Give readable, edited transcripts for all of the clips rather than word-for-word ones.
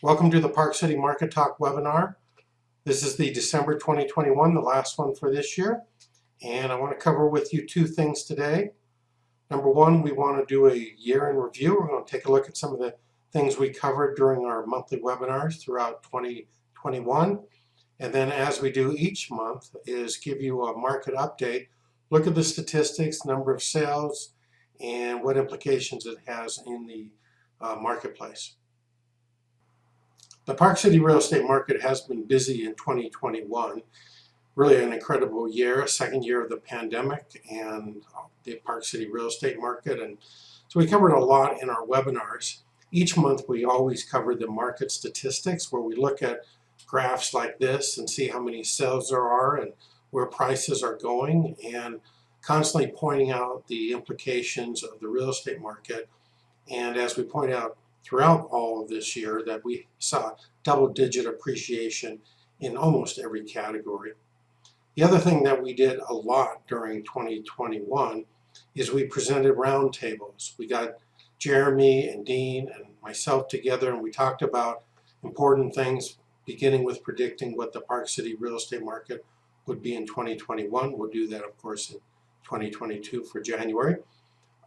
Welcome to the Park City Market Talk webinar. This is the December 2021, the last one for this year. And I want to cover with you two things today. Number one, we want to do a year in review. We're going to take a look at some of the things we covered during our monthly webinars throughout 2021. And then as we do each month is give you a market update, look at the statistics, number of sales, and what implications it has in the marketplace. The Park City real estate market has been busy in 2021. Really an incredible year, second year of the pandemic and the Park City real estate market. And so we covered a lot in our webinars. Each month we always cover the market statistics where we look at graphs like this and see how many sales there are and where prices are going, and constantly pointing out the implications of the real estate market. And as we point out throughout all of this year, that we saw double-digit appreciation in almost every category. The other thing that we did a lot during 2021 is we presented roundtables. We got Jeremy and Dean and myself together and we talked about important things, beginning with predicting what the Park City real estate market would be in 2021. We'll do that, of course, in 2022 for January.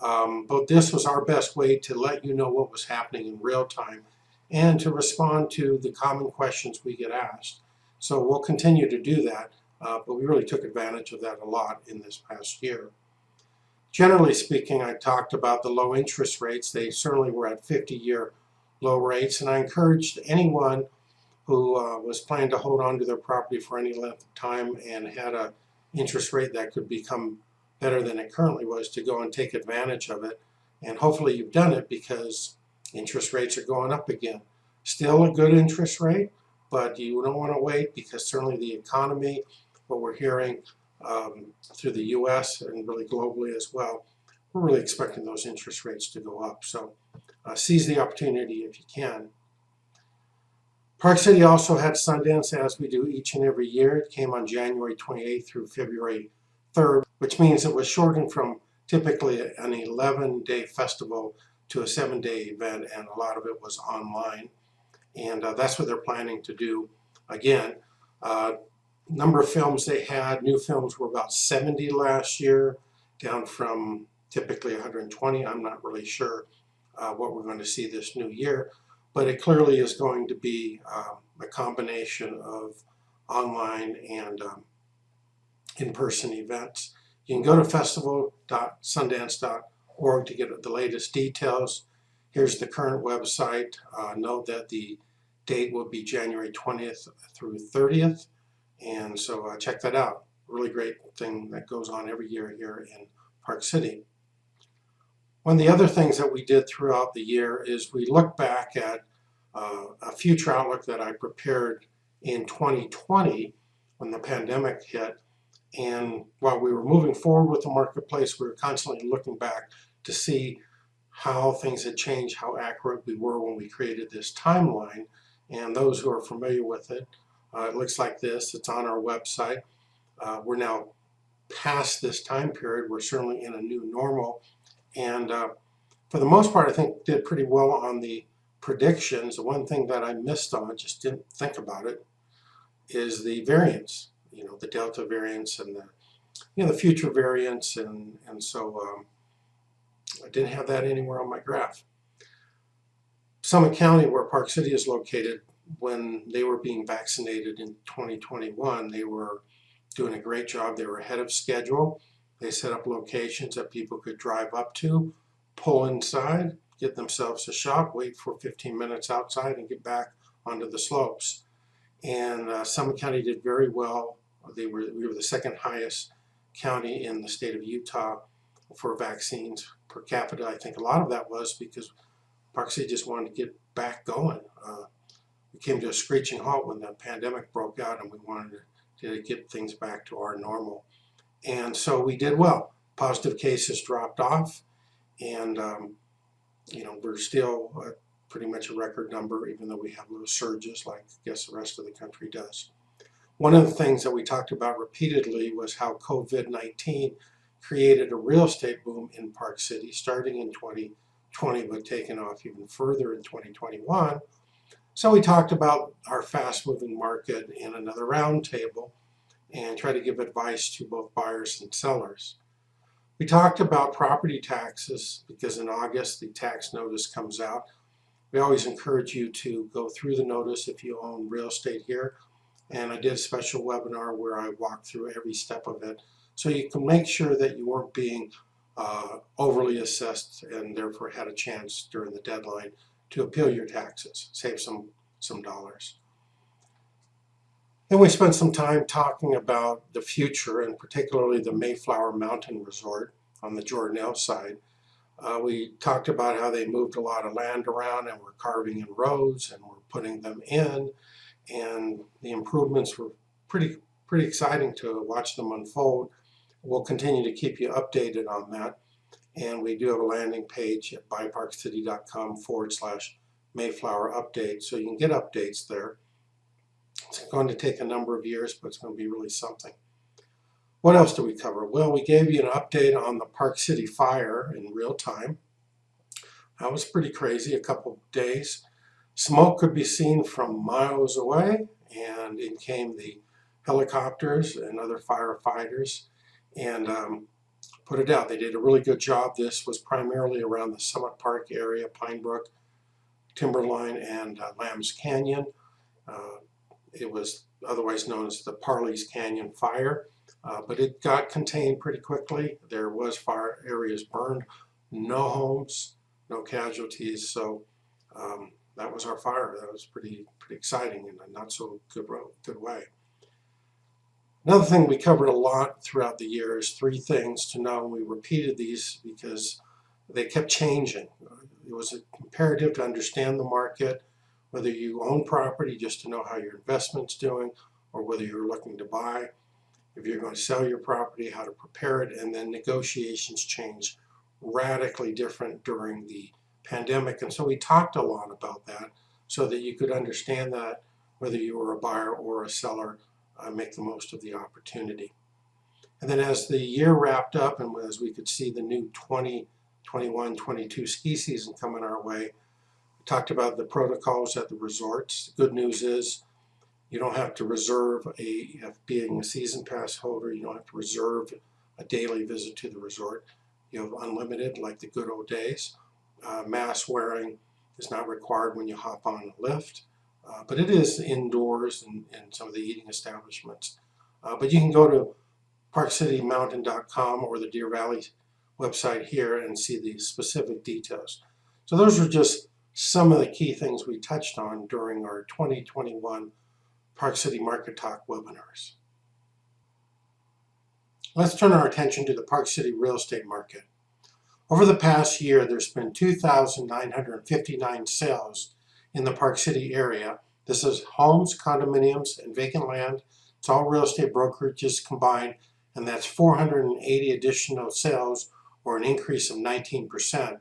But this was our best way to let you know what was happening in real time and to respond to the common questions we get asked. So we'll continue to do that, but we really took advantage of that a lot in this past year. Generally speaking, I talked about the low interest rates. They certainly were at 50-year low rates, and I encouraged anyone who was planning to hold on to their property for any length of time and had an interest rate that could become better than it currently was to go and take advantage of it. And hopefully you've done it, because interest rates are going up again. Still a good interest rate, but you don't want to wait, because certainly the economy, what we're hearing through the US and really globally as well, we're really expecting those interest rates to go up. So seize the opportunity if you can. Park City also had Sundance, as we do each and every year. It came on January 28th through February 3rd, which means it was shortened from typically an 11-day festival to a 7-day event, and a lot of it was online. And that's what they're planning to do again. Number of films they had, new films were about 70 last year, down from typically 120. I'm not really sure what we're going to see this new year, but it clearly is going to be a combination of online and in-person events. You can go to festival.sundance.org to get the latest details. Here's the current website. Note that the date will be January 20th through 30th, and so check that out. Really great thing that goes on every year here in Park City. One of the other things that we did throughout the year is we looked back at a future outlook that I prepared in 2020 when the pandemic hit. And while we were moving forward with the marketplace, we were constantly looking back to see how things had changed, how accurate we were when we created this timeline. And those who are familiar with it, it looks like this. It's on our website. We're now past this time period. We're certainly in a new normal. And for the most part, I think did pretty well on the predictions. The one thing that I missed on, just didn't think about it, is the variance. You know, the Delta variance and the future variance, and so I didn't have that anywhere on my graph. Summit County, where Park City is located, when they were being vaccinated in 2021, they were doing a great job. They were ahead of schedule. They set up locations that people could drive up to, pull inside, get themselves a shot, wait for 15 minutes outside, and get back onto the slopes. And Summit County did very well. We were the second highest county in the state of Utah for vaccines per capita. I think a lot of that was because Park City just wanted to get back going. We came to a screeching halt when the pandemic broke out, and we wanted to get things back to our normal. And so we did well. Positive cases dropped off, and we're still pretty much a record number, even though we have little surges like I guess the rest of the country does. One of the things that we talked about repeatedly was how COVID-19 created a real estate boom in Park City starting in 2020, but taken off even further in 2021. So we talked about our fast-moving market in another roundtable and try to give advice to both buyers and sellers. We talked about property taxes because in August the tax notice comes out. We always encourage you to go through the notice if you own real estate here. And I did a special webinar where I walked through every step of it so you can make sure that you weren't being overly assessed and therefore had a chance during the deadline to appeal your taxes, save some dollars. Then we spent some time talking about the future and particularly the Mayflower Mountain Resort on the Jordanelle side. We talked about how they moved a lot of land around and were carving in roads and were putting them in, and the improvements were pretty exciting to watch them unfold. We'll continue to keep you updated on that, and we do have a landing page at BuyParkCity.com/Mayflower update, so you can get updates there. It's going to take a number of years, but it's going to be really something. What else did we cover? Well, we gave you an update on the Park City fire in real time. That was pretty crazy, a couple of days. Smoke could be seen from miles away, and in came the helicopters and other firefighters and put it out. They did a really good job. This was primarily around the Summit Park area, Pine Brook, Timberline, and Lambs Canyon. It was otherwise known as the Parley's Canyon Fire, but it got contained pretty quickly. There was fire areas burned, no homes, no casualties, so that was our fire. That was pretty exciting in a not so good way. Another thing we covered a lot throughout the year is 3 things to know. We repeated these because they kept changing. It was imperative to understand the market, whether you own property just to know how your investment's doing, or whether you're looking to buy, if you're going to sell your property, how to prepare it, and then negotiations change radically different during the pandemic. And so we talked a lot about that so that you could understand that whether you were a buyer or a seller, make the most of the opportunity. And then as the year wrapped up and as we could see the new 2021-22 ski season coming our way, we talked about the protocols at the resorts. The good news is you don't have to reserve being a season pass holder, you don't have to reserve a daily visit to the resort. You have unlimited like the good old days. Mask wearing is not required when you hop on a lift, but it is indoors in some of the eating establishments. But you can go to ParkCityMountain.com or the Deer Valley website here and see the specific details. So those are just some of the key things we touched on during our 2021 Park City Market Talk webinars. Let's turn our attention to the Park City real estate market. Over the past year, there's been 2,959 sales in the Park City area. This is homes, condominiums, and vacant land. It's all real estate brokerages combined, and that's 480 additional sales, or an increase of 19%.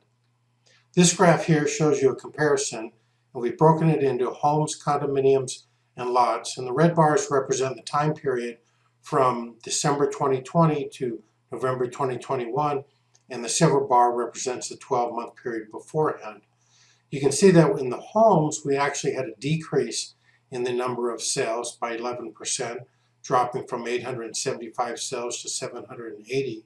This graph here shows you a comparison, and we've broken it into homes, condominiums, and lots. And the red bars represent the time period from December 2020 to November 2021, and the silver bar represents the 12-month period beforehand. You can see that in the homes, we actually had a decrease in the number of sales by 11%, dropping from 875 sales to 780.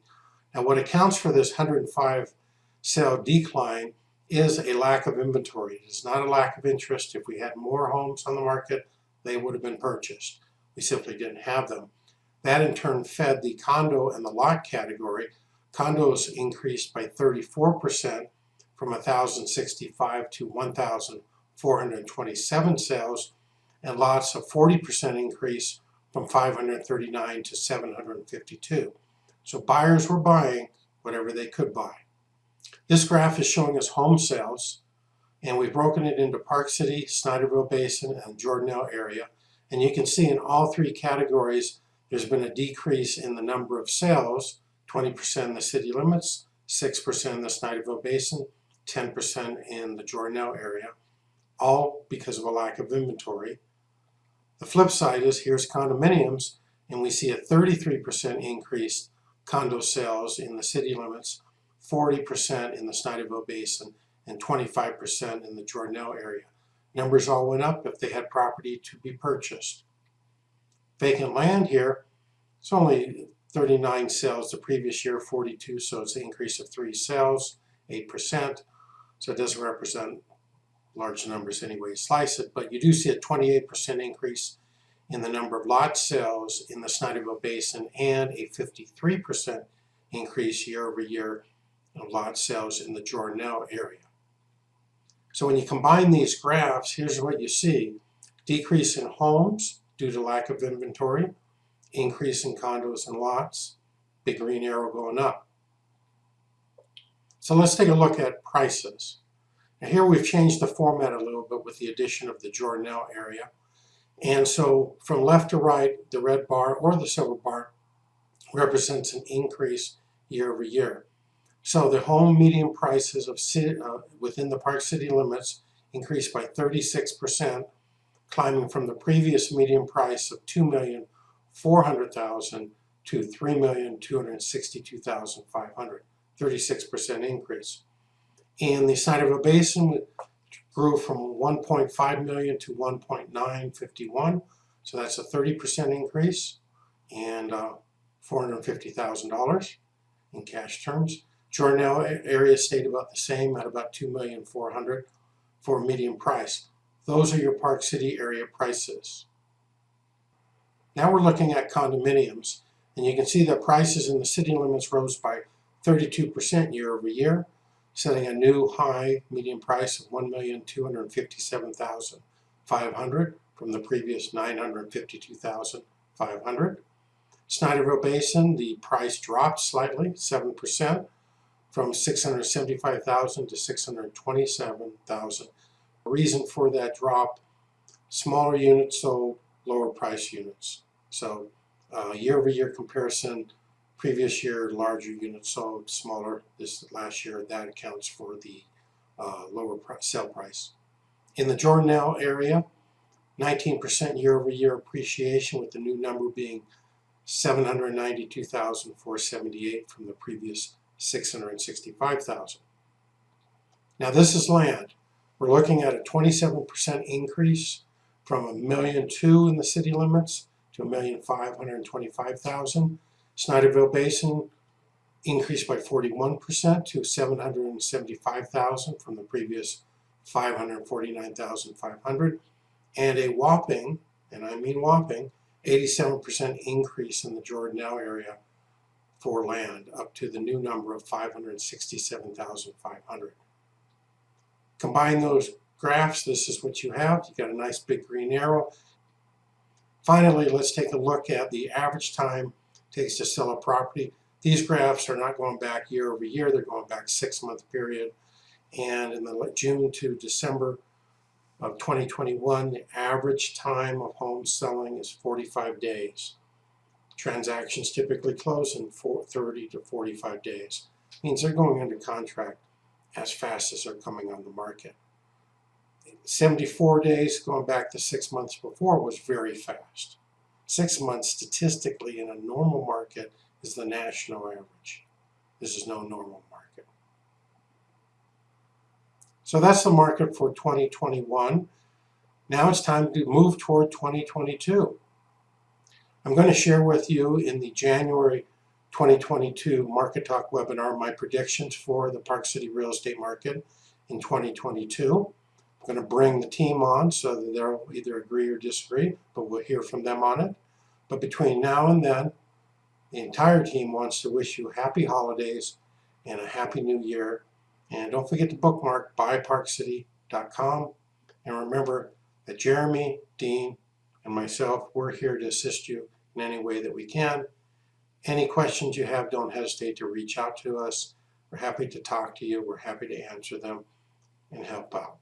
Now, what accounts for this 105 sale decline is a lack of inventory. It is not a lack of interest. If we had more homes on the market, they would have been purchased. We simply didn't have them. That in turn fed the condo and the lot category. Condos increased by 34% from 1,065 to 1,427 sales, and lots a 40% increase from 539 to 752. So buyers were buying whatever they could buy. This graph is showing us home sales, and we've broken it into Park City, Snyderville Basin, and Jordanelle area. And you can see in all 3 categories, there's been a decrease in the number of sales, 20% in the city limits, 6% in the Snyderville Basin, 10% in the Jordanelle area, all because of a lack of inventory. The flip side is here's condominiums, and we see a 33% increase condo sales in the city limits, 40% in the Snyderville Basin, and 25% in the Jordanelle area. Numbers all went up if they had property to be purchased. Vacant land here, it's only 39 sales. The previous year, 42, so it's an increase of 3 sales, 8%. So it doesn't represent large numbers anyway you slice it, but you do see a 28% increase in the number of lot sales in the Snyderville Basin and a 53% increase year over year of lot sales in the Jordanelle area. So when you combine these graphs, here's what you see. Decrease in homes due to lack of inventory, increase in condos and lots, big green arrow going up. So let's take a look at prices. Now here we've changed the format a little bit with the addition of the Jordanelle area. And so from left to right, the red bar or the silver bar represents an increase year over year. So the home median prices of within the Park City limits increased by 36%, climbing from the previous median price of $2,400,000 to $3,262,500, 36% increase. In the Snyderville Basin, grew from 1.5 million to 1.951, so that's a 30% increase and $450,000 in cash terms. Jordanelle area stayed about the same at about 2,400,000 for a median price. Those are your Park City area prices. Now we're looking at condominiums, and you can see that prices in the city limits rose by 32% year over year, setting a new high median price of $1,257,500 from the previous $952,500. Snyderville Basin, the price dropped slightly, 7%, from $675,000 to $627,000. The reason for that drop, smaller units sold, lower price units. So year over year comparison, previous year larger units sold, smaller this last year. That accounts for the lower sale price. In the Jordanelle area, 19% year over year appreciation, with the new number being $792,478 from the previous $665,000. Now this is land. We're looking at a 27% increase from $1.2 million in the city limits to $1,525,000. Snyderville Basin increased by 41% to $775,000 from the previous $549,500, and a whopping, and I mean whopping, 87% increase in the Jordanelle area for land, up to the new number of $567,500. Combine those graphs, this is what you have. You got a nice big green arrow. Finally, let's take a look at the average time it takes to sell a property. These graphs are not going back year over year, they're going back 6-month period. And in the June to December of 2021, the average time of home selling is 45 days. Transactions typically close in 30 to 45 days. It means they're going under contract as fast as they're coming on the market. 74 days, going back to 6 months before, was very fast. 6 months statistically in a normal market is the national average. This is no normal market. So that's the market for 2021. Now it's time to move toward 2022. I'm going to share with you in the January 2022 Market Talk webinar my predictions for the Park City real estate market in 2022. I'm going to bring the team on so that they'll either agree or disagree, but we'll hear from them on it. But between now and then, the entire team wants to wish you happy holidays and a happy new year. And don't forget to bookmark BuyParkCity.com. And remember that Jeremy, Dean, and myself, we're here to assist you in any way that we can. Any questions you have, don't hesitate to reach out to us. We're happy to talk to you. We're happy to answer them and help out.